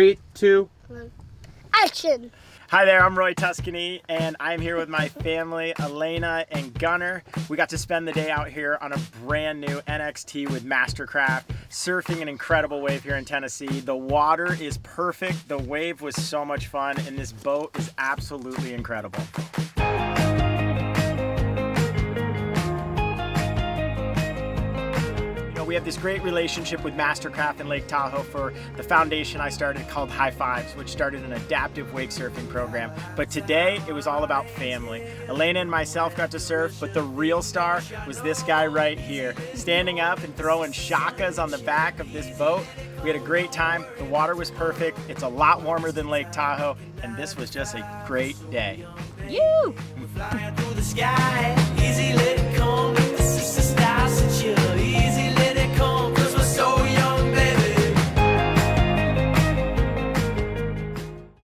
3, 2, action! Hi there, I'm Roy Tuscany, and I'm here with my family, Elena and Gunner. We got to spend the day out here on a brand new NXT with MasterCraft, surfing an incredible wave here in Tennessee. The water is perfect, the wave was so much fun, and this boat is absolutely incredible. We have this great relationship with MasterCraft in Lake Tahoe for the foundation I started called High Fives, which started an adaptive wake surfing program. But today it was all about family. Elena and myself got to surf, but the real star was this guy right here, standing up and throwing shakas on the back of this boat. We had a great time. The water was perfect. It's a lot warmer than Lake Tahoe, and this was just a great day. You! Flying through the sky, easy let it come.